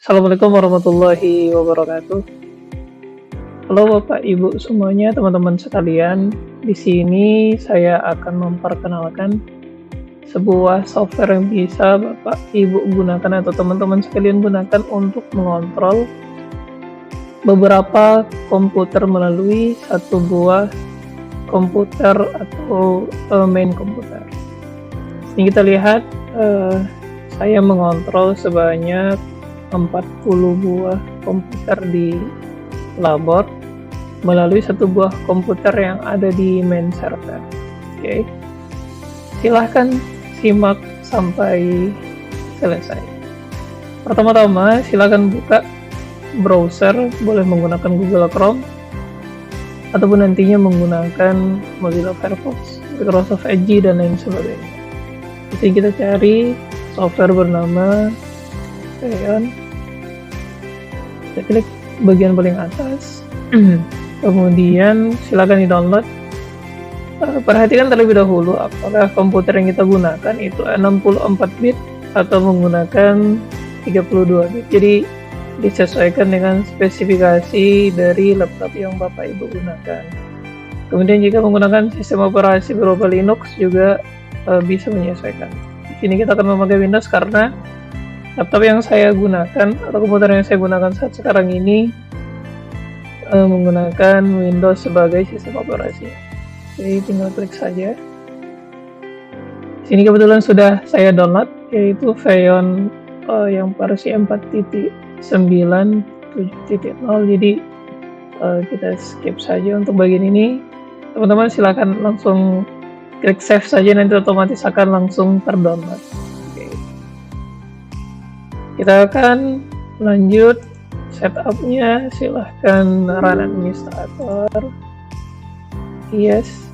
Assalamualaikum warahmatullahi wabarakatuh. Halo Bapak, Ibu semuanya, teman-teman sekalian. Di sini saya akan memperkenalkan sebuah software yang bisa Bapak, Ibu gunakan atau teman-teman sekalian gunakan untuk mengontrol beberapa komputer melalui satu buah komputer atau main komputer. Ini kita lihat, saya mengontrol sebanyak 40 buah komputer di labor melalui satu buah komputer yang ada di main server. Oke. Silahkan simak sampai selesai. Pertama-tama silahkan buka browser, boleh menggunakan Google Chrome ataupun nantinya menggunakan Mozilla Firefox, Microsoft Edge dan lain sebagainya. Jadi kita cari software bernama Feyon. Kita klik bagian paling atas, kemudian silakan di-download. Perhatikan terlebih dahulu apakah komputer yang kita gunakan itu 64 bit atau menggunakan 32 bit. Jadi disesuaikan dengan spesifikasi dari laptop yang Bapak Ibu gunakan. Kemudian jika menggunakan sistem operasi berupa Linux juga bisa menyesuaikan. Di sini kita akan memakai Windows karena laptop yang saya gunakan atau komputer yang saya gunakan saat sekarang ini menggunakan Windows sebagai sistem operasi. Jadi tinggal klik saja. Sini kebetulan sudah saya download, yaitu Feyon yang versi 4.9.7.0. Jadi kita skip saja untuk bagian ini. Teman-teman silakan langsung klik save saja, nanti otomatis akan langsung terdownload. Kita akan lanjut setupnya. Silahkan run administrator, yes,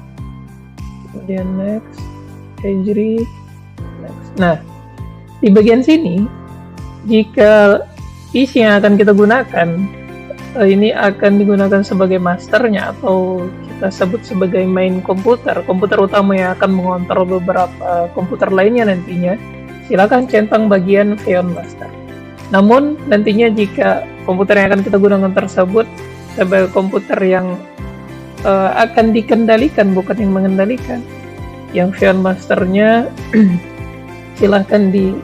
kemudian next, agree, next. Nah, di bagian sini jika PC yang akan kita gunakan ini akan digunakan sebagai masternya atau kita sebut sebagai main komputer utama yang akan mengontrol beberapa komputer lainnya nantinya, silakan centang bagian Feyon Master. Namun nantinya jika komputer yang akan kita gunakan tersebut sebagai komputer yang akan dikendalikan bukan yang mengendalikan, yang Feyon Masternya silahkan di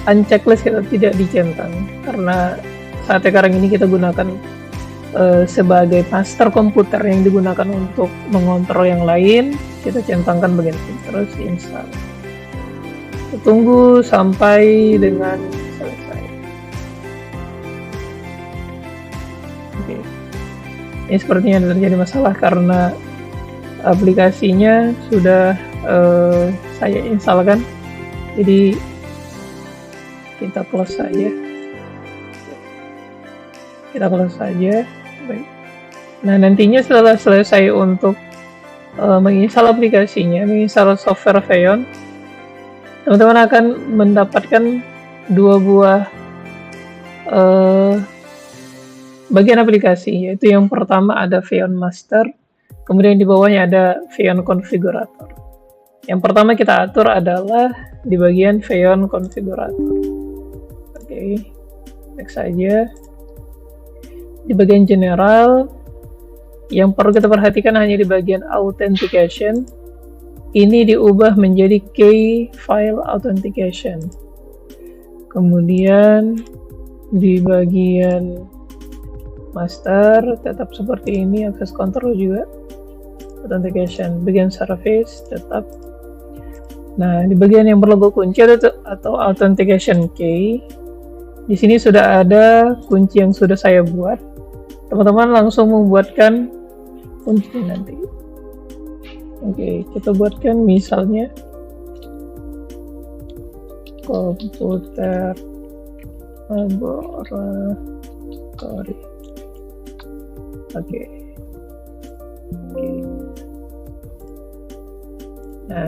unchecklist, kita tidak dicentang karena saat sekarang ini kita gunakan sebagai master komputer yang digunakan untuk mengontrol yang lain. Kita centangkan bagian ini terus install. Tunggu sampai dengan selesai. Oke. Ini sepertinya ada terjadi masalah karena aplikasinya sudah saya instalkan. Jadi kita close saja. Baik. Nah, nantinya setelah selesai untuk menginstal aplikasinya, menginstal software Feyon, teman-teman akan mendapatkan dua buah bagian aplikasi, yaitu yang pertama ada Feyon Master, kemudian di bawahnya ada Feyon Configurator. Yang pertama kita atur adalah di bagian Feyon Configurator. Oke, next saja. Di bagian general, yang perlu kita perhatikan hanya di bagian authentication. Ini diubah menjadi key file authentication. Kemudian di bagian master tetap seperti ini, access control juga authentication. Bagian service tetap. Nah, di bagian yang berlogo kunci atau authentication key, di sini sudah ada kunci yang sudah saya buat. Teman-teman langsung membuatkan kunci nanti. Oke, kita buatkan misalnya komputer laboratory. Oke. Nah,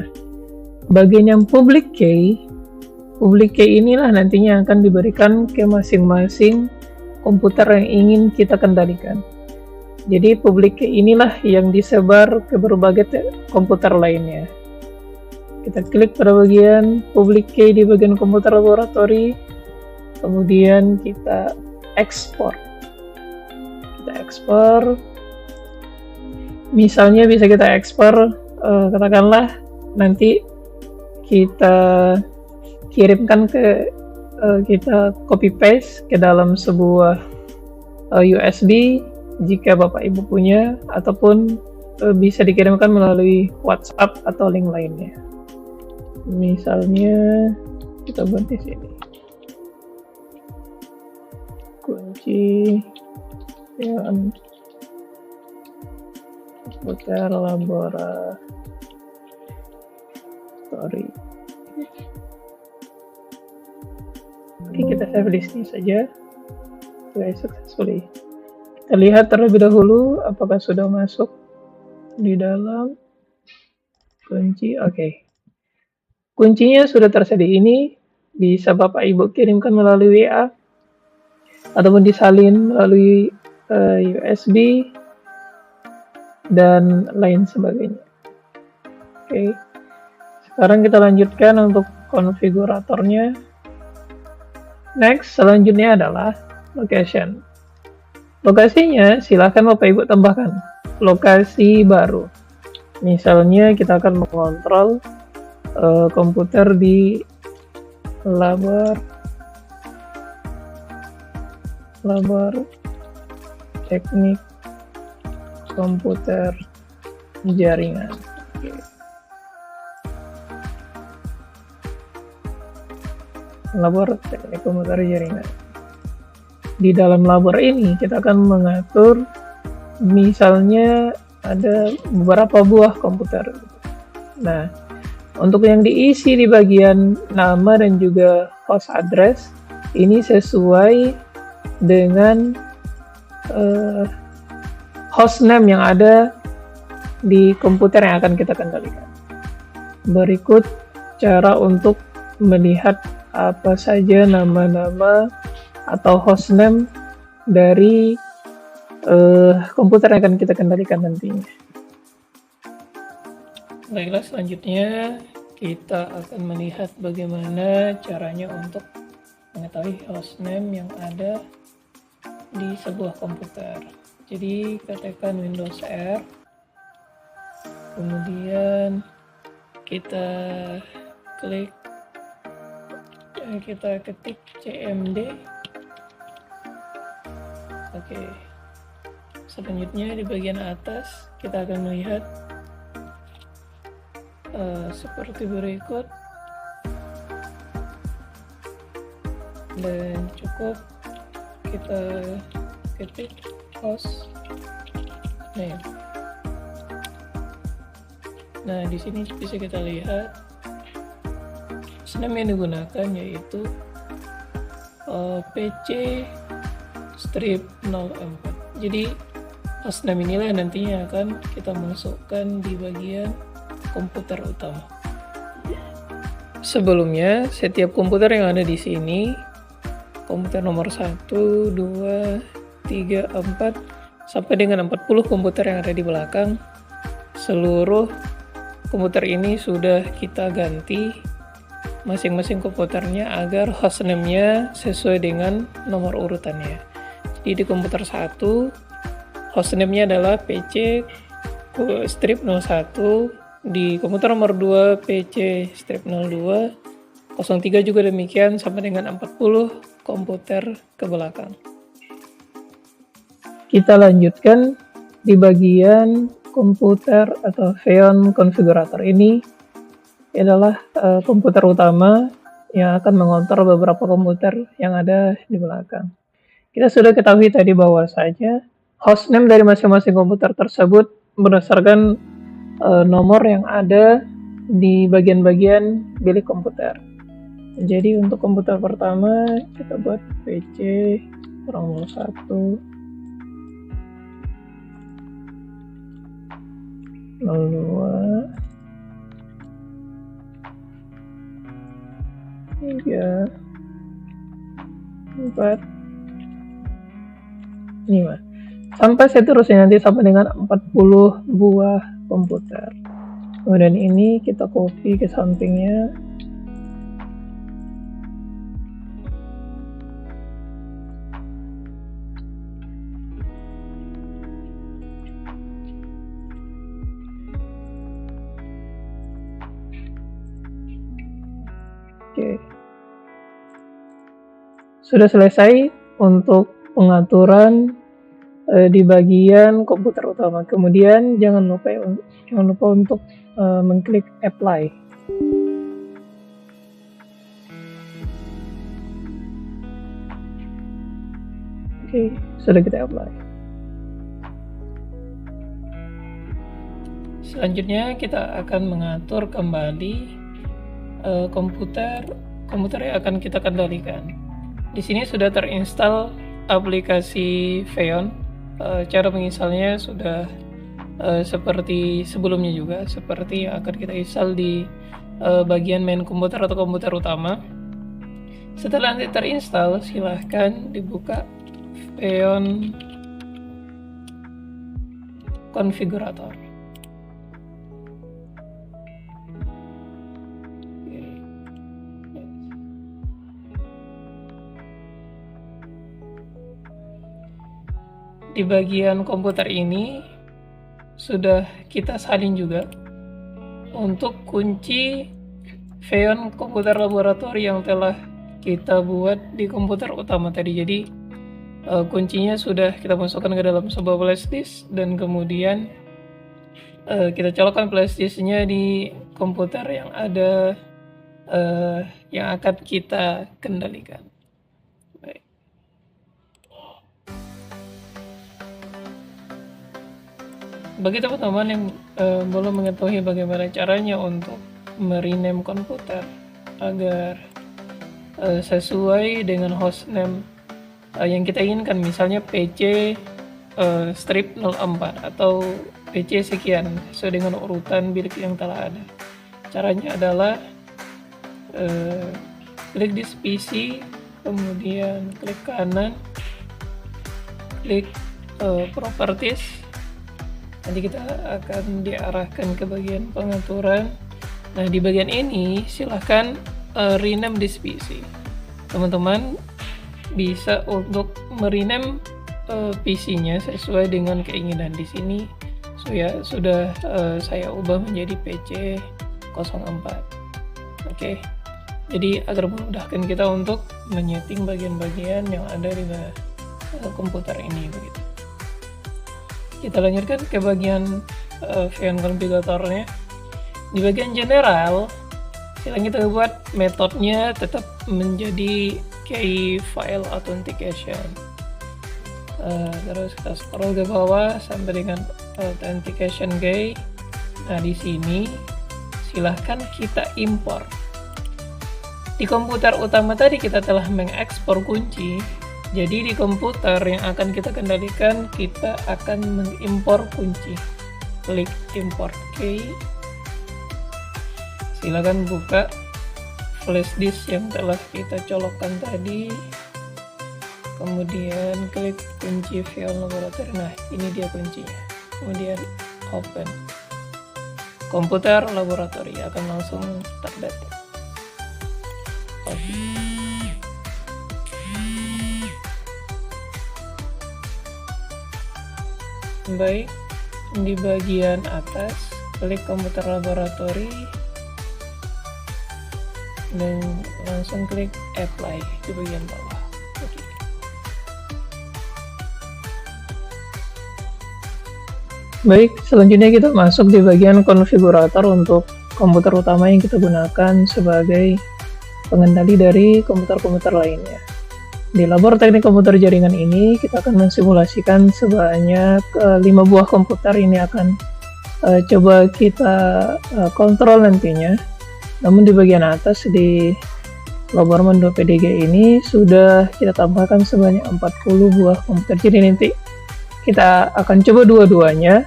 bagian yang public key inilah nantinya akan diberikan ke masing-masing komputer yang ingin kita kendalikan. Jadi public key inilah yang disebar ke berbagai komputer lainnya. Kita klik pada bagian public key di bagian komputer laboratory. kemudian kita ekspor. Misalnya bisa kita ekspor, katakanlah nanti kita kirimkan ke kita copy paste ke dalam sebuah USB jika Bapak Ibu punya, ataupun bisa dikirimkan melalui WhatsApp atau link lainnya. Misalnya kita buat di sini, kunci yang komputer laboratori. Oke, kita save di sini saja. Guys, successfully. Kita lihat terlebih dahulu apakah sudah masuk di dalam kunci. Oke. Kuncinya sudah tersedia. Ini bisa Bapak Ibu kirimkan melalui WA ataupun disalin melalui USB dan lain sebagainya. Oke. Sekarang kita lanjutkan untuk konfiguratornya. Next, selanjutnya adalah location. Lokasinya silahkan Bapak Ibu tambahkan lokasi baru. Misalnya kita akan mengontrol komputer di labor teknik komputer jaringan. Oke. Labor teknik komputer jaringan. Di dalam labor ini kita akan mengatur, misalnya ada beberapa buah komputer. Nah, untuk yang diisi di bagian nama dan juga host address, ini sesuai dengan hostname yang ada di komputer yang akan kita kendalikan. Berikut cara untuk melihat apa saja nama-nama atau hostname dari komputer yang akan kita kendalikan nantinya. Baiklah, selanjutnya kita akan melihat bagaimana caranya untuk mengetahui hostname yang ada di sebuah komputer. Jadi ketikkan Windows R, kemudian kita klik, kita ketik cmd. Oke. Selanjutnya di bagian atas kita akan melihat seperti berikut, dan cukup kita ketik host name. Nah, di sini bisa kita lihat hostname yang digunakan yaitu PC-04. Jadi hostname inilah nantinya akan kita masukkan di bagian komputer utama. Sebelumnya, setiap komputer yang ada di sini, komputer nomor 1, 2, 3, 4, sampai dengan 40 komputer yang ada di belakang, seluruh komputer ini sudah kita ganti masing-masing komputernya agar hostname-nya sesuai dengan nomor urutannya. Jadi di komputer 1, hostname-nya adalah PC-01, di komputer nomor 2 PC-02, 03 juga demikian sampai dengan 40 komputer ke belakang. Kita lanjutkan di bagian komputer atau Xeon konfigurator. Ini adalah komputer utama yang akan mengontrol beberapa komputer yang ada di belakang. Kita sudah ketahui tadi bahwasanya hostname dari masing-masing komputer tersebut berdasarkan nomor yang ada di bagian-bagian bilik komputer. Jadi untuk komputer pertama kita buat PC-01, 02, 3, 4, 5. Sampai seterusnya nanti sampai dengan 40 buah komputer. Kemudian ini kita copy ke sampingnya. Oke. Sudah selesai untuk pengaturan di bagian komputer utama. Kemudian jangan lupa untuk mengklik apply. Oke, sudah kita apply. Selanjutnya kita akan mengatur kembali komputer yang akan kita kendalikan. Di sini sudah terinstall aplikasi Pheon. Cara menginstalnya sudah seperti sebelumnya juga, seperti yang akan kita install di bagian main komputer atau komputer utama. Setelah nanti terinstall, silahkan dibuka Pheon Configurator. Di bagian komputer ini sudah kita salin juga untuk kunci Pheon komputer laboratori yang telah kita buat di komputer utama tadi. Jadi kuncinya sudah kita masukkan ke dalam sebuah flash disk, dan kemudian kita colokkan flash disknya di komputer yang ada yang akan kita kendalikan. Bagi teman-teman yang belum mengetahui bagaimana caranya untuk merename komputer agar sesuai dengan hostname yang kita inginkan, misalnya PC strip 04 atau PC sekian sesuai dengan urutan bilik yang telah ada. Caranya adalah klik di PC, kemudian klik kanan, klik properties. Nanti kita akan diarahkan ke bagian pengaturan. Nah, di bagian ini silahkan rename this PC. Teman-teman bisa untuk merename PC-nya sesuai dengan keinginan. Di sini sudah saya ubah menjadi PC 04. Oke. Jadi agar memudahkan kita untuk menyeting bagian-bagian yang ada di komputer ini begitu. Kita lanjutkan ke bagian Pheon Configuratornya. Di bagian general, silahkan kita buat metodenya tetap menjadi key file authentication. Terus kita scroll ke bawah sampai dengan authentication key. Nah, di sini silahkan kita import. Di komputer utama tadi kita telah mengekspor kunci. Jadi di komputer yang akan kita kendalikan, kita akan mengimpor kunci. Klik import key. Silakan buka flash disk yang telah kita colokkan tadi. Kemudian klik kunci Pheon Laboratory. Nah, ini dia kuncinya. Kemudian open. Komputer laboratori akan langsung terdata. Baik, di bagian atas klik komputer laboratori dan langsung klik apply di bagian bawah. Oke. Baik, selanjutnya kita masuk di bagian konfigurator untuk komputer utama yang kita gunakan sebagai pengendali dari komputer-komputer lainnya. Di labor teknik komputer jaringan ini, kita akan mensimulasikan sebanyak 5 buah komputer. Ini akan coba kita kontrol nantinya. Namun di bagian atas di Laborman 2 PDG ini sudah kita tambahkan sebanyak 40 buah komputer. Jadi nanti kita akan coba dua-duanya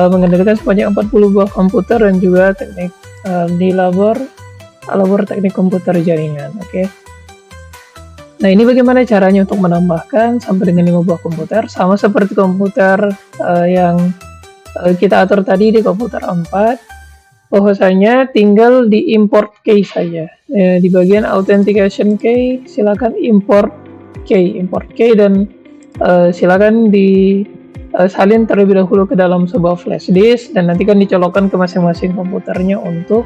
mengendalikan sebanyak 40 buah komputer dan juga teknik di labor teknik komputer jaringan. Oke. Nah, ini bagaimana caranya untuk menambahkan sampai dengan 5 buah komputer, sama seperti komputer yang kita atur tadi di komputer 4, bahwasanya tinggal di import key saja. Di bagian authentication key, silakan import key dan silakan salin terlebih dahulu ke dalam sebuah flash disk, dan nanti kan dicolokkan ke masing-masing komputernya untuk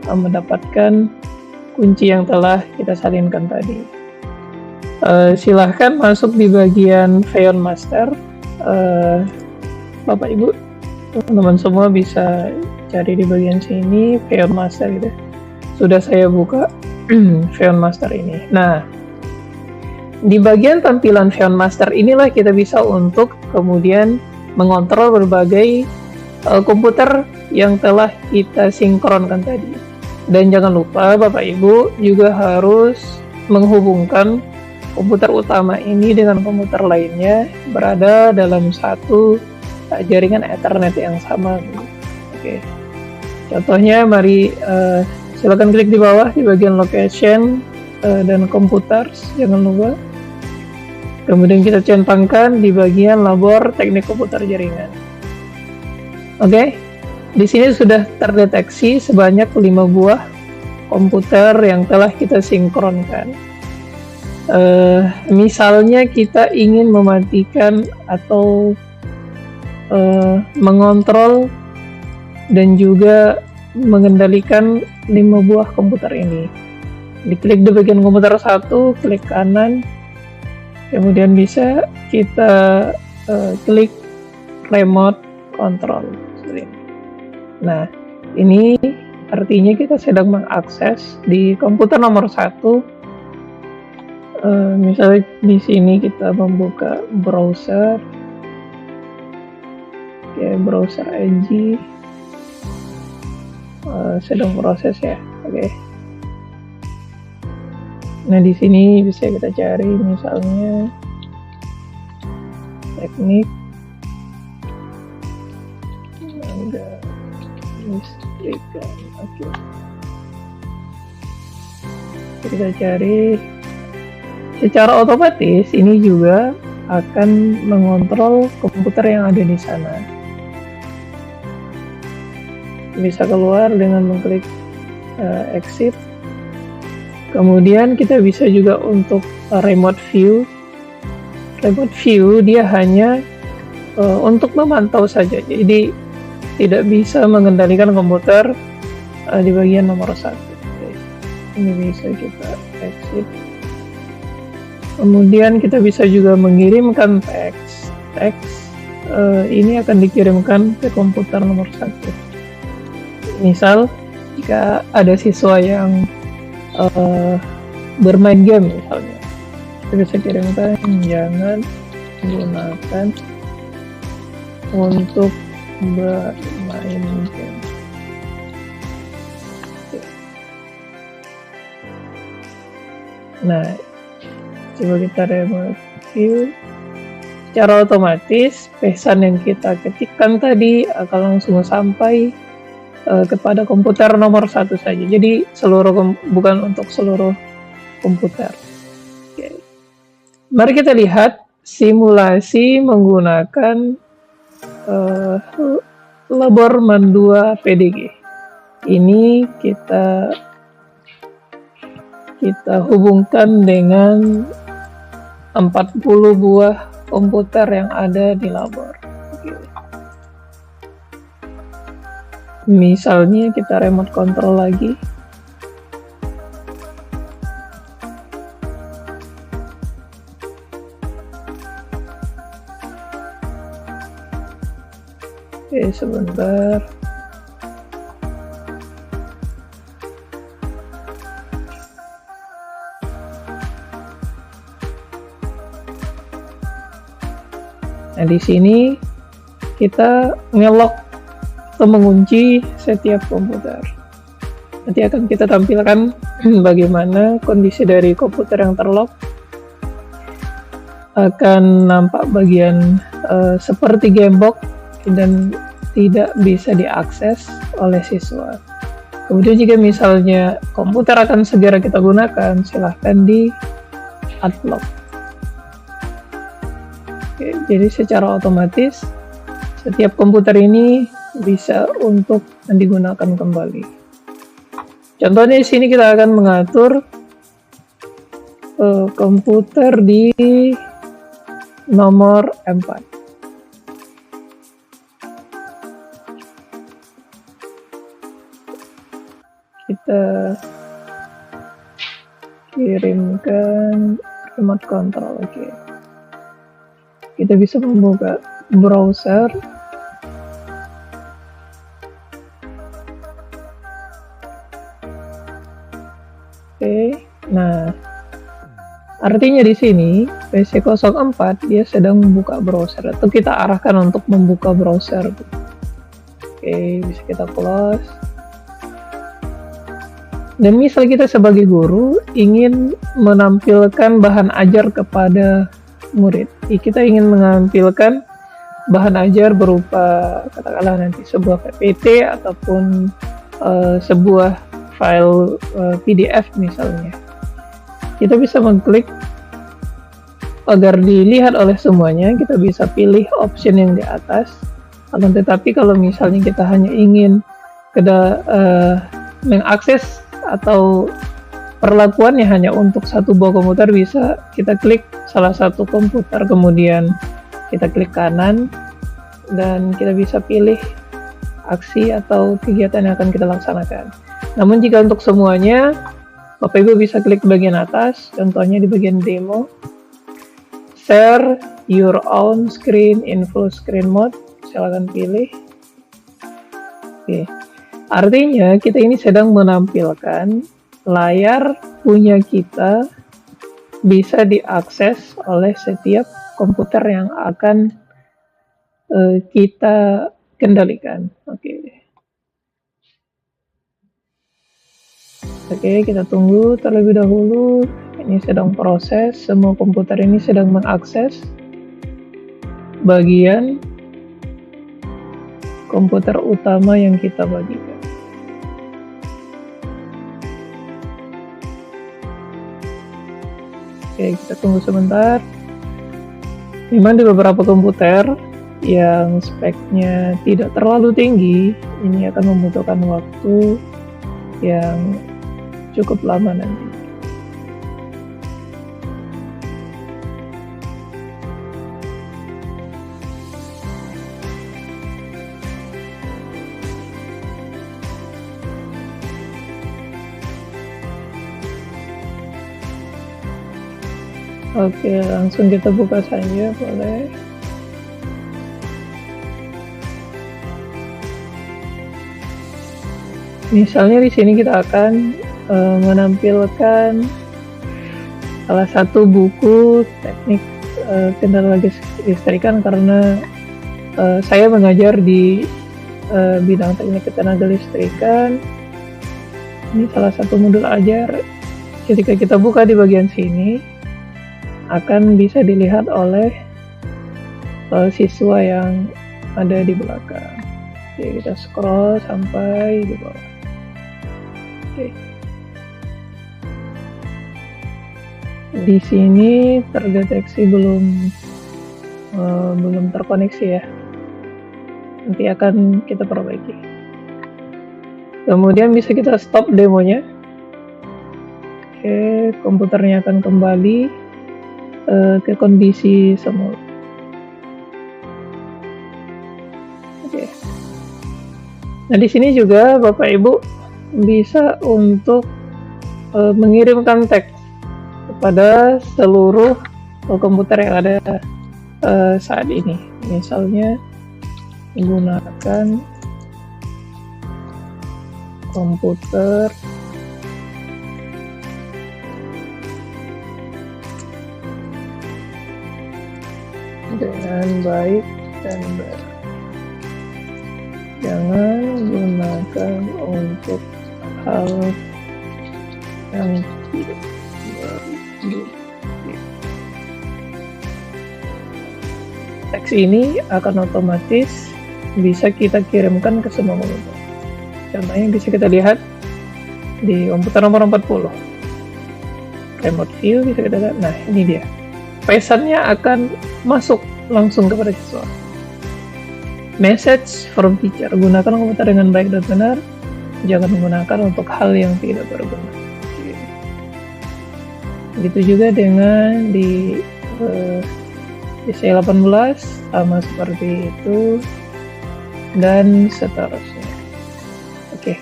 mendapatkan kunci yang telah kita salinkan tadi. Silahkan masuk di bagian Feon Master. Bapak Ibu, teman-teman semua bisa cari di bagian sini Feon Master gitu. Sudah saya buka Feon Master ini. Nah, di bagian tampilan Feon Master inilah kita bisa untuk kemudian mengontrol berbagai komputer yang telah kita sinkronkan tadi. Dan jangan lupa Bapak Ibu juga harus menghubungkan komputer utama ini dengan komputer lainnya berada dalam satu jaringan Ethernet yang sama. Oke. Contohnya mari silakan klik di bawah di bagian location dan computers, jangan lupa. Kemudian kita centangkan di bagian labor teknik komputer jaringan. Oke. Di sini sudah terdeteksi sebanyak 5 buah komputer yang telah kita sinkronkan. Misalnya kita ingin mematikan atau mengontrol dan juga mengendalikan 5 buah komputer ini. Diklik di bagian komputer 1, klik kanan, kemudian bisa kita klik remote control seperti ini. Nah, ini artinya kita sedang mengakses di komputer nomor 1. Misalnya di sini kita membuka browser, browser Edge, sedang proses ya, oke. Nah di sini bisa kita cari misalnya teknik listrikan, oke. Kita cari. Secara otomatis ini juga akan mengontrol komputer yang ada di sana. Bisa keluar dengan mengklik exit. Kemudian kita bisa juga untuk remote view. Remote view dia hanya untuk memantau saja. Jadi tidak bisa mengendalikan komputer di bagian nomor 1. Ini bisa kita exit. Kemudian kita bisa juga mengirimkan teks. Ini akan dikirimkan ke komputer nomor 1. Misal jika ada siswa yang bermain game misalnya, kita bisa kirimkan jangan gunakan untuk bermain game. Nah, coba kita remote view. Secara otomatis pesan yang kita ketikkan tadi akan langsung sampai kepada komputer nomor 1 saja. Jadi bukan untuk seluruh komputer. Oke. Mari kita lihat simulasi menggunakan labor MAN2 PDG. Ini kita hubungkan dengan 40 buah komputer yang ada di labor. Misalnya kita remote control lagi. Oke, sebentar. Nah, di sini kita nge-lock atau mengunci setiap komputer. Nanti akan kita tampilkan bagaimana kondisi dari komputer yang terlock. Akan nampak bagian seperti gamebox dan tidak bisa diakses oleh siswa. Kemudian jika misalnya komputer akan segera kita gunakan, silahkan di unlock. Oke, jadi secara otomatis setiap komputer ini bisa untuk digunakan kembali. Contohnya di sini kita akan mengatur komputer di nomor 4. Kita kirimkan remote control. Oke, kita bisa membuka browser. Oke, nah artinya di sini PC04 dia sedang membuka browser, atau kita arahkan untuk membuka browser. Oke, bisa kita close. Dan misal kita sebagai guru ingin menampilkan bahan ajar kepada murid, kita ingin menampilkan bahan ajar berupa katakanlah nanti sebuah PPT ataupun sebuah file PDF misalnya. Kita bisa mengklik agar dilihat oleh semuanya. Kita bisa pilih option yang di atas. Akan tetapi kalau misalnya kita hanya ingin mengakses atau perlakuannya hanya untuk satu buah komputer, bisa kita klik salah satu komputer, kemudian kita klik kanan dan kita bisa pilih aksi atau kegiatan yang akan kita laksanakan. Namun jika untuk semuanya, Bapak Ibu bisa klik bagian atas, contohnya di bagian demo, share your own screen in full screen mode, silakan pilih. Oke. Artinya kita ini sedang menampilkan layar punya kita bisa diakses oleh setiap komputer yang akan kita kendalikan. Oke, kita tunggu terlebih dahulu. Ini sedang proses, semua komputer ini sedang mengakses bagian komputer utama yang kita bagikan. Oke, kita tunggu sebentar. Memang di beberapa komputer yang speknya tidak terlalu tinggi, ini akan membutuhkan waktu yang cukup lama nanti. Oke, langsung kita buka saja, boleh. Misalnya di sini kita akan menampilkan salah satu buku teknik kendala listrikan, karena saya mengajar di bidang teknik ketenaga listrikan. Ini salah satu modul ajar. Ketika kita buka di bagian sini, akan bisa dilihat oleh siswa yang ada di belakang. Oke, kita scroll sampai di bawah. Oke. Di sini terdeteksi belum terkoneksi ya. Nanti akan kita perbaiki. Kemudian bisa kita stop demonya. Oke, komputernya akan kembali ke kondisi semula. Oke. Nah, di sini juga Bapak Ibu bisa untuk mengirimkan teks kepada seluruh komputer yang ada saat ini. Misalnya menggunakan komputer dengan baik dan benar. Jangan gunakan untuk hal yang tidak baik. Teks ini akan otomatis bisa kita kirimkan ke semua komputer. Contohnya bisa kita lihat di komputer nomor 40. Remote view bisa kita lihat. Nah, ini dia. Pesannya akan masuk langsung kepada siswa. Message from teacher, gunakan komputer dengan baik dan benar, jangan menggunakan untuk hal yang tidak berguna. Begitu juga dengan di PC18 sama seperti itu dan seterusnya. Oke.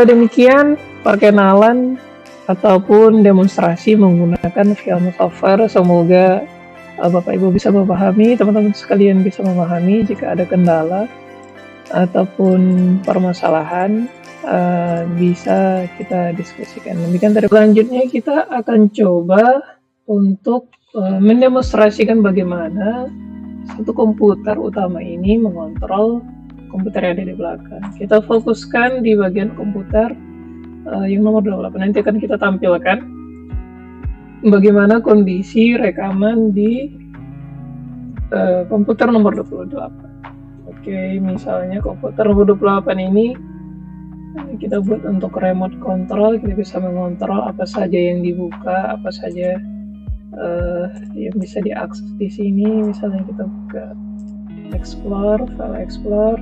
Demikian perkenalan ataupun demonstrasi menggunakan film software. Semoga Bapak Ibu bisa memahami, teman-teman sekalian bisa memahami. Jika ada kendala ataupun permasalahan, bisa kita diskusikan. Demikian dari selanjutnya kita akan coba untuk mendemonstrasikan bagaimana satu komputer utama ini mengontrol komputer yang ada di belakang. Kita fokuskan di bagian komputer yang nomor 28. Nanti akan kita tampilkan bagaimana kondisi rekaman di komputer nomor 28. Oke, misalnya komputer nomor 28 ini kita buat untuk remote control. Kita bisa mengontrol apa saja yang dibuka, apa saja yang bisa diakses di sini. Misalnya kita buka Explore, File Explore,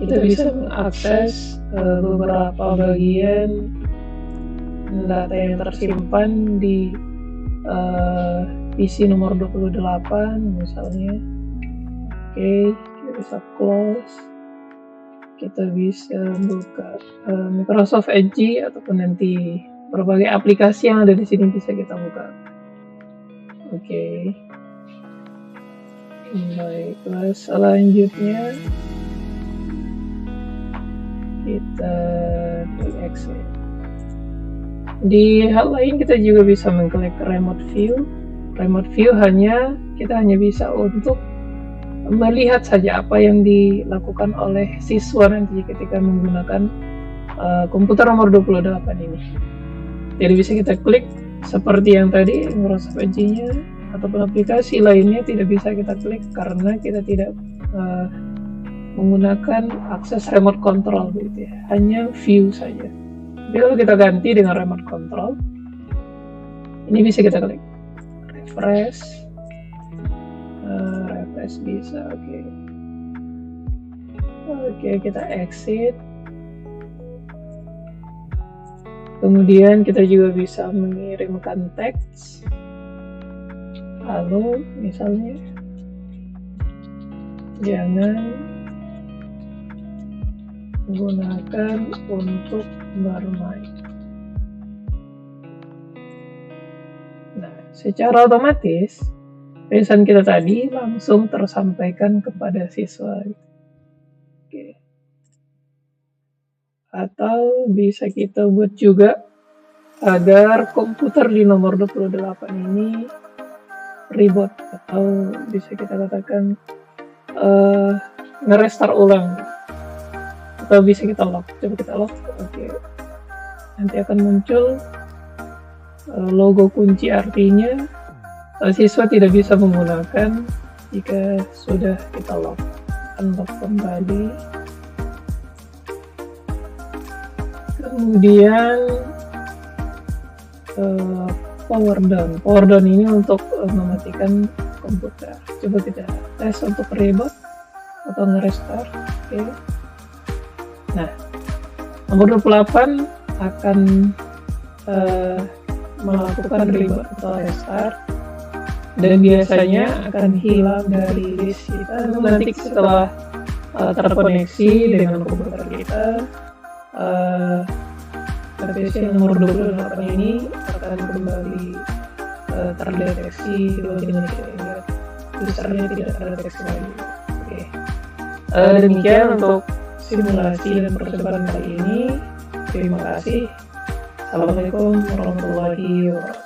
kita bisa mengakses beberapa bagian data yang tersimpan di PC nomor 28 misalnya. Oke, kita bisa close. Kita bisa buka Microsoft Edge ataupun nanti berbagai aplikasi yang ada di sini bisa kita buka. Oke. Baiklah, selanjutnya kita klik exit. Di hal lain kita juga bisa mengklik remote view. Remote view kita hanya bisa untuk melihat saja apa yang dilakukan oleh siswa nanti ketika menggunakan komputer nomor 28 ini. Jadi bisa kita klik seperti yang tadi Microsoft Edge-nya ataupun aplikasi lainnya tidak bisa kita klik karena kita tidak menggunakan akses remote control gitu ya. Hanya view saja. Jadi kalau kita ganti dengan remote control, ini bisa kita klik refresh. Bisa, oke, kita exit. Kemudian kita juga bisa mengirimkan teks. Halo, misalnya, jangan gunakan untuk bermain. Nah, secara otomatis pesan kita tadi langsung tersampaikan kepada siswa. Oke. Atau bisa kita buat juga agar komputer di nomor 28 ini reboot, atau bisa kita katakan nge-restart ulang, atau bisa kita lock. Coba kita lock. Oke. Nanti akan muncul logo kunci, artinya siswa tidak bisa menggunakan jika sudah kita lock. Unlock kembali. Kemudian power down. Power down ini untuk mematikan komputer. Coba kita tes untuk reboot atau nge-restart. Oke. Nah, nomor 28 akan melakukan reboot atau restart, dan biasanya akan hilang dari list kita. Nanti setelah terkoneksi dengan komputer kita, PC nomor 28 ini akan kembali terdeteksi di bagian ini. Besarnya tidak terdeteksi lagi. Oke. Demikian untuk simulasi dan percobaan kali ini. Terima kasih. Assalamualaikum warahmatullahi wabarakatuh.